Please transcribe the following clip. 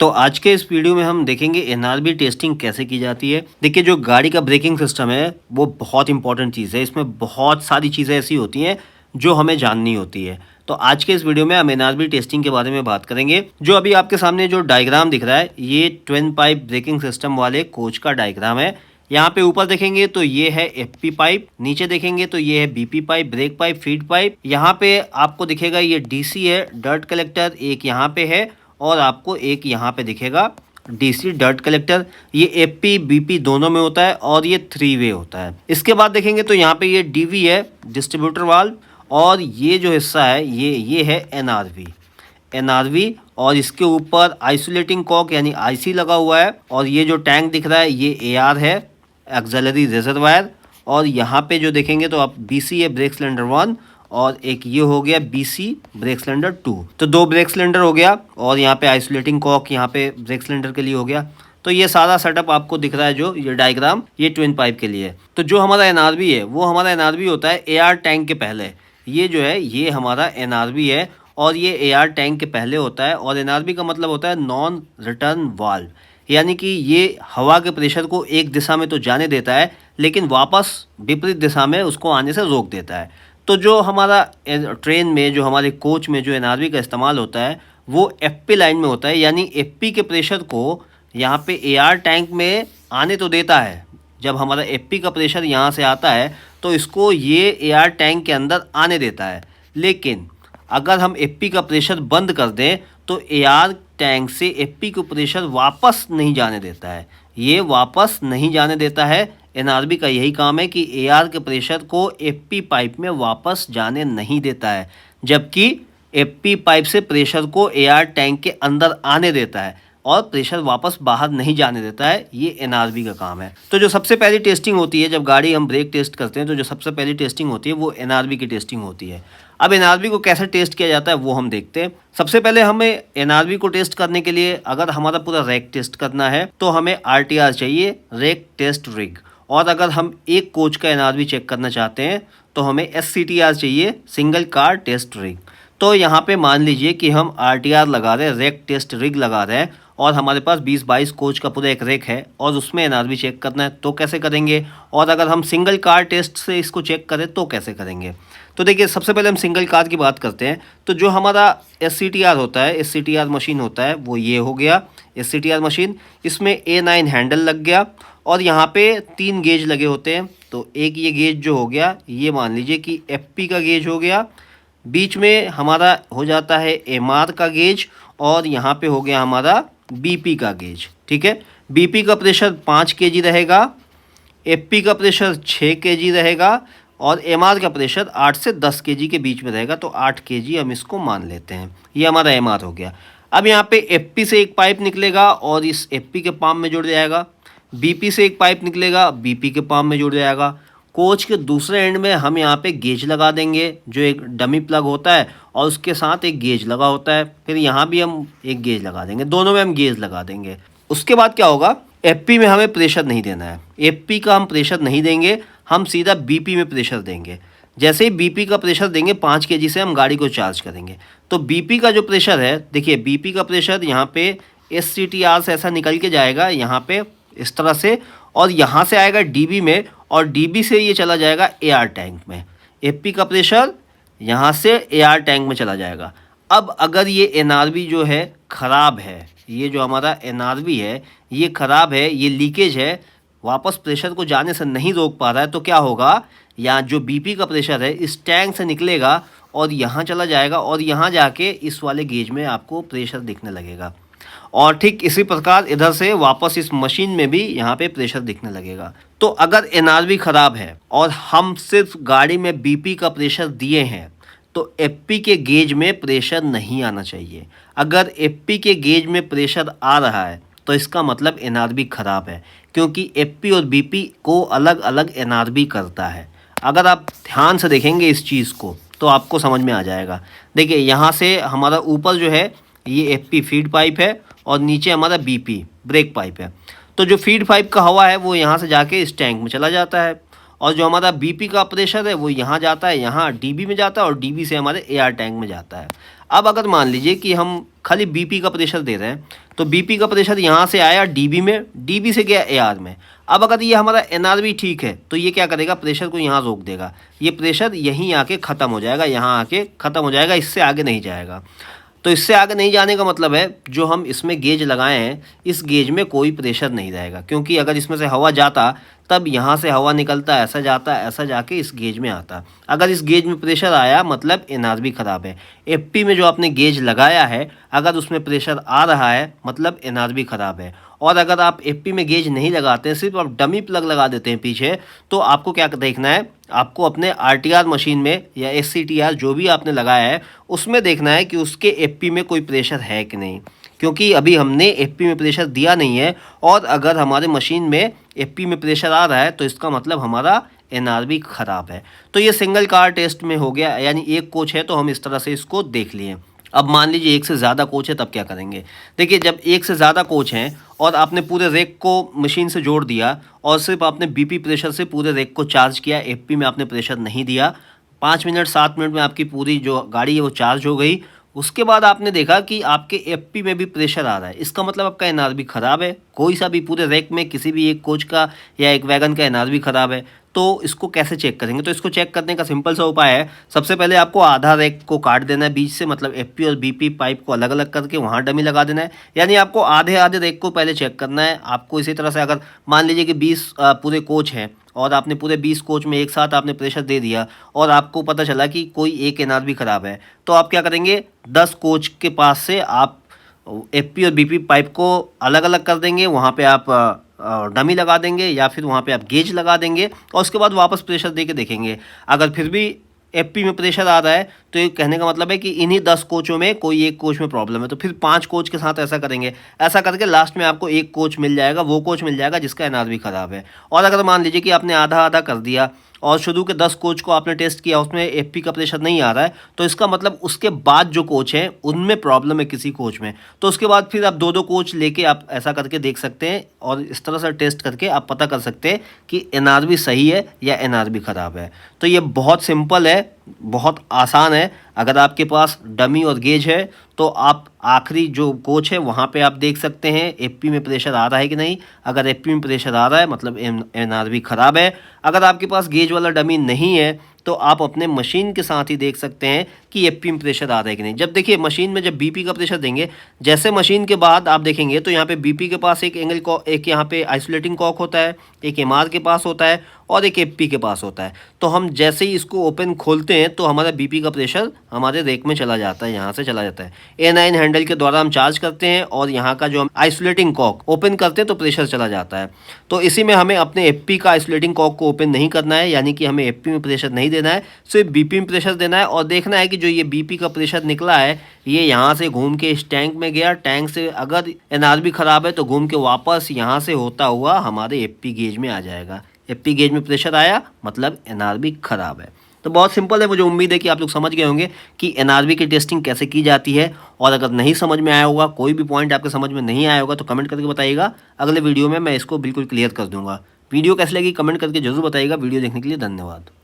तो आज के इस वीडियो में हम देखेंगे एनआरबी टेस्टिंग कैसे की जाती है। देखिए, जो गाड़ी का ब्रेकिंग सिस्टम है वो बहुत इंपॉर्टेंट चीज़ है। इसमें बहुत सारी चीज़ें ऐसी होती हैं जो हमें जाननी होती है। तो आज के इस वीडियो में हम एनआरबी टेस्टिंग के बारे में बात करेंगे। जो अभी आपके सामने जो डायग्राम दिख रहा है, ये ट्विन पाइप ब्रेकिंग सिस्टम वाले कोच का डायग्राम है। यहाँ पे ऊपर देखेंगे तो ये है एफपी पाइप, नीचे देखेंगे तो ये है BP pipe, break pipe, feed pipe. यहाँ पे आपको दिखेगा ये डीसी है, डर्ट कलेक्टर एक यहाँ पे है और आपको एक यहाँ पे दिखेगा डीसी डर्ट कलेक्टर। ये एफपी बीपी दोनों में होता है और ये 3 वे होता है। इसके बाद देखेंगे तो यहाँ पे ये डीवी है, डिस्ट्रीब्यूटर वाल्व, और ये जो हिस्सा है ये है एनआरवी और इसके ऊपर आइसोलेटिंग कॉक यानी आईसी लगा हुआ है। और ये जो टैंक दिख रहा है ये एआर है, एक्सेलरी रिजर्वायर। और यहाँ पे जो देखेंगे तो आप बीसी है, ब्रेक सिलेंडर 1, और एक ये हो गया बीसी ब्रेक सिलेंडर 2। तो 2 ब्रेक सिलेंडर हो गया और यहाँ पे आइसोलेटिंग कॉक यहाँ पे ब्रेक सिलेंडर के लिए हो गया। तो ये सारा सेटअप आपको दिख रहा है, जो ये डायग्राम ये ट्विन पाइप के लिए है। तो जो हमारा एनआरबी है वो हमारा एनआरबी होता है एआर टैंक के पहले। ये जो है ये हमारा एनआरबी है और ये एआर टैंक के पहले होता है। और एनआरबी का मतलब होता है नॉन रिटर्न वाल्व, यानी कि ये हवा के प्रेशर को एक दिशा में तो जाने देता है लेकिन वापस विपरीत दिशा में उसको आने से रोक देता है। तो जो हमारा ट्रेन में, जो हमारे कोच में जो एनआरबी का इस्तेमाल होता है वो एफपी लाइन में होता है, यानी एफपी के प्रेशर को यहाँ पे एआर टैंक में आने तो देता है। जब हमारा एफपी का प्रेशर यहाँ से आता है तो इसको ये एआर टैंक के अंदर आने देता है। लेकिन अगर हम एफपी का प्रेशर बंद कर दें तो एआर टैंक से एफपी को प्रेशर वापस नहीं जाने देता है, ये वापस नहीं जाने देता है। एनआरबी का यही काम है कि एआर के प्रेशर को एफपी पाइप में वापस जाने नहीं देता है, जबकि एफपी पाइप से प्रेशर को एआर टैंक के अंदर आने देता है और प्रेशर वापस बाहर नहीं जाने देता है। ये एनआरबी का काम है। तो जो सबसे पहली टेस्टिंग होती है, जब गाड़ी हम ब्रेक टेस्ट करते हैं तो जो सबसे पहली टेस्टिंग होती है वो एनआरबी की टेस्टिंग होती है। अब एनआरबी को कैसे टेस्ट किया जाता है वो हम देखते हैं। सबसे पहले हमें एनआरबी को टेस्ट करने के लिए, अगर हमारा पूरा रैक टेस्ट करना है तो हमें आरटीआर चाहिए, रैक टेस्ट रिग। और अगर हम एक कोच का एनआरबी चेक करना चाहते हैं तो हमें एससीटीआर चाहिए, सिंगल कार टेस्ट रिग। तो यहाँ पे मान लीजिए कि हम आरटीआर लगा रहे हैं, रैक टेस्ट रिग लगा रहे हैं, और हमारे पास 20-22 कोच का पूरा एक रैक है और उसमें एनआरबी चेक करना है तो कैसे करेंगे। और अगर हम सिंगल कार टेस्ट से इसको चेक करें तो कैसे करेंगे। तो देखिए, सबसे पहले हम सिंगल कार की बात करते हैं। तो जो हमारा एससीटीआर होता है, एससीटीआर मशीन होता है, वो ये हो गया एससीटीआर मशीन। इसमें A9 हैंडल लग गया और यहाँ पे 3 गेज लगे होते हैं। तो एक ये गेज जो हो गया, ये मान लीजिए कि एफपी का गेज हो गया। बीच में हमारा हो जाता है एमआर का गेज और यहाँ पे हो गया हमारा बीपी का गेज। ठीक है, बीपी का प्रेशर 5 केजी रहेगा, एफपी का प्रेशर 6 केजी रहेगा और एमआर का प्रेशर 8 से 10 केजी के बीच में रहेगा। तो 8 केजी हम इसको मान लेते हैं। ये हमारा एमआर हो गया। अब यहाँ पे एफपी से एक पाइप निकलेगा और इस एफपी के पाम में जुड़ जाएगा। बीपी से एक पाइप निकलेगा, बीपी के पाम में जुड़ जाएगा। कोच के दूसरे एंड में हम यहाँ पे गेज लगा देंगे, जो एक डमी प्लग होता है और उसके साथ एक गेज लगा होता है। फिर यहाँ भी हम एक गेज लगा देंगे, दोनों में हम गेज लगा देंगे। उसके बाद क्या होगा, एफपी में हमें प्रेशर नहीं देना है, एफपी का हम प्रेशर नहीं देंगे, हम सीधा बीपी में प्रेशर देंगे। जैसे ही बीपी का प्रेशर देंगे 5 केजी से हम गाड़ी को चार्ज करेंगे। तो बीपी का जो प्रेशर है, देखिए बीपी का प्रेशर यहाँ पे एससीटीआर से ऐसा निकल के जाएगा यहाँ पे इस तरह से, और यहाँ से आएगा डीबी में और डीबी से ये चला जाएगा एआर टैंक में। एफपी का प्रेशर यहाँ से एआर टैंक में चला जाएगा। अब अगर ये एनआरबी जो है ख़राब है, ये जो हमारा एनआरबी है ये ख़राब है, ये लीकेज है, वापस प्रेशर को जाने से नहीं रोक पा रहा है, तो क्या होगा, यहाँ जो बीपी का प्रेशर है इस टैंक से निकलेगा और यहाँ चला जाएगा और यहाँ जाके इस वाले गेज में आपको प्रेशर दिखने लगेगा। और ठीक इसी प्रकार इधर से वापस इस मशीन में भी यहाँ पे प्रेशर दिखने लगेगा। तो अगर एनआरबी ख़राब है और हम सिर्फ गाड़ी में बीपी का प्रेशर दिए हैं तो एफपी के गेज में प्रेशर नहीं आना चाहिए। अगर एफपी के गेज में प्रेशर आ रहा है तो इसका मतलब एनआरबी ख़राब है, क्योंकि एफपी और बीपी को अलग अलग एनआरबी करता है। अगर आप ध्यान से देखेंगे इस चीज़ को तो आपको समझ में आ जाएगा। देखिए, यहाँ से हमारा ऊपर जो है ये एफपी फीड पाइप है और नीचे हमारा बीपी ब्रेक पाइप है। तो जो फीड पाइप का हवा है वो यहाँ से जाके इस टैंक में चला जाता है और जो हमारा बीपी का प्रेशर है वो यहाँ जाता है, यहाँ डीबी में जाता है और डीबी से हमारे एआर टैंक में जाता है। अब अगर मान लीजिए कि हम खाली बीपी का प्रेशर दे रहे हैं, तो बीपी का प्रेशर यहाँ से आया डीबी में, डीबी से गया एआर में। अब अगर ये हमारा एनआरबी ठीक है तो ये क्या करेगा, प्रेशर को यहाँ रोक देगा, ये प्रेशर यहीं आके ख़त्म हो जाएगा, यहाँ आके ख़त्म हो जाएगा, इससे आगे नहीं जाएगा। तो इससे आगे नहीं जाने का मतलब है जो हम इसमें गेज लगाए हैं, इस गेज में कोई प्रेशर नहीं रहेगा, क्योंकि अगर इसमें से हवा जाता तब यहाँ से हवा निकलता, ऐसा जाता, ऐसा जाके इस गेज में आता। अगर इस गेज में प्रेशर आया मतलब एनआरबी ख़राब है। एफपी में जो आपने गेज लगाया है अगर उसमें प्रेशर आ रहा है मतलब एनआरबी ख़राब है। और अगर आप एफपी में गेज नहीं लगाते हैं, सिर्फ आप डमी प्लग लगा देते हैं पीछे, तो आपको क्या देखना है, आपको अपने आरटीआर मशीन में या एससीटीआर जो भी आपने लगाया है उसमें देखना है कि उसके एफपी में कोई प्रेशर है कि नहीं, क्योंकि अभी हमने एफपी में प्रेशर दिया नहीं है। और अगर हमारे मशीन में एफपी में प्रेशर आ रहा है तो इसका मतलब हमारा एनआरबी ख़राब है। तो ये सिंगल कार टेस्ट में हो गया, यानी एक कोच है तो हम इस तरह से इसको देख लिए। अब मान लीजिए एक से ज़्यादा कोच है, तब क्या करेंगे। देखिए, जब एक से ज़्यादा कोच हैं और आपने पूरे रैक को मशीन से जोड़ दिया और सिर्फ आपने बीपी प्रेशर से पूरे रैक को चार्ज किया, एफपी में आपने प्रेशर नहीं दिया, 5 मिनट 7 मिनट में आपकी पूरी जो गाड़ी है वो चार्ज हो गई। उसके बाद आपने देखा कि आपके एफपी में भी प्रेशर आ रहा है, इसका मतलब आपका एनआरबी ख़राब है। कोई सा भी पूरे रैक में किसी भी एक कोच का या एक वैगन का एनआरबी ख़राब है। तो इसको कैसे चेक करेंगे, तो इसको चेक करने का सिंपल सा उपाय है, सबसे पहले आपको आधा रैक को काट देना है बीच से, मतलब एफपी और बीपी पाइप को अलग अलग करके वहाँ डमी लगा देना है। यानी आपको आधे आधे रैक को पहले चेक करना है। आपको इसी तरह से अगर मान लीजिए कि 20 पूरे कोच हैं और आपने पूरे 20 कोच में एक साथ आपने प्रेशर दे दिया और आपको पता चला कि कोई एक एनआरबी ख़राब है, तो आप क्या करेंगे, 10 कोच के पास से आप एफपी और बीपी पाइप को अलग अलग कर देंगे, वहाँ पे आप डमी लगा देंगे या फिर वहाँ पे आप गेज लगा देंगे और उसके बाद वापस प्रेशर दे के देखेंगे। अगर फिर भी एफपी में प्रेशर आ रहा है तो ये कहने का मतलब है कि इन्हीं 10 कोचों में कोई एक कोच में प्रॉब्लम है। तो फिर 5 कोच के साथ ऐसा करेंगे, ऐसा करके लास्ट में आपको एक कोच मिल जाएगा, वो कोच मिल जाएगा जिसका एनआरबी ख़राब है। और अगर मान लीजिए कि आपने आधा आधा कर दिया और शुरू के 10 कोच को आपने टेस्ट किया, उसमें एफपी का प्रेशर नहीं आ रहा है, तो इसका मतलब उसके बाद जो कोच हैं उनमें प्रॉब्लम है किसी कोच में। तो उसके बाद फिर आप 2-2 कोच लेके आप ऐसा करके देख सकते हैं और इस तरह से टेस्ट करके आप पता कर सकते हैं कि एनआरबी सही है या एनआरबी ख़राब है। तो ये बहुत सिंपल है, बहुत आसान है। अगर आपके पास डमी और गेज है तो आप आखिरी जो कोच है वहाँ पे आप देख सकते हैं एफपी में प्रेशर आ रहा है कि नहीं। अगर एफपी में प्रेशर आ रहा है मतलब एनआरबी ख़राब है। अगर आपके पास गेज वाला डमी नहीं है तो आप अपने मशीन के साथ ही देख सकते हैं कि एफपी में प्रेशर आ रहा है कि नहीं। जब देखिए मशीन में जब बीपी का प्रेशर देंगे, जैसे मशीन के बाद आप देखेंगे तो यहाँ पे बीपी के पास एक एंगल एक यहाँ पे आइसोलेटिंग कॉक होता है, एक एमआर के पास होता है और एक एफपी के पास होता है। तो हम जैसे ही इसको ओपन खोलते हैं तो हमारा बीपी का प्रेशर हमारे रैक में चला जाता है, यहाँ से चला जाता है। A9 हैंडल के द्वारा हम चार्ज करते हैं और यहाँ का जो हम आइसोलेटिंग कॉक ओपन करते हैं तो प्रेशर चला जाता है। तो इसी में हमें अपने एफपी का आइसोलेटिंग कॉक को ओपन नहीं करना है, यानी कि हमें एफपी में प्रेशर नहीं देना है, सिर्फ बीपी में प्रेशर देना है और देखना है कि जो ये बीपी का प्रेशर निकला है ये यहाँ से घूम के इस टैंक में गया। टैंक से अगर एनआरबी ख़राब है तो घूम के वापस यहाँ से होता हुआ हमारे एफपी गेज में आ जाएगा। एफपी गेज में प्रेशर आया मतलब एनआरबी ख़राब है। तो बहुत सिंपल है, मुझे उम्मीद है कि आप लोग समझ गए होंगे कि एनआरबी की टेस्टिंग कैसे की जाती है। और अगर नहीं समझ में आया होगा, कोई भी पॉइंट आपके समझ में नहीं आया होगा तो कमेंट करके बताइएगा, अगले वीडियो में मैं इसको बिल्कुल क्लियर कर दूंगा। वीडियो कैसी लगी कमेंट करके जरूर बताइएगा। वीडियो देखने के लिए धन्यवाद।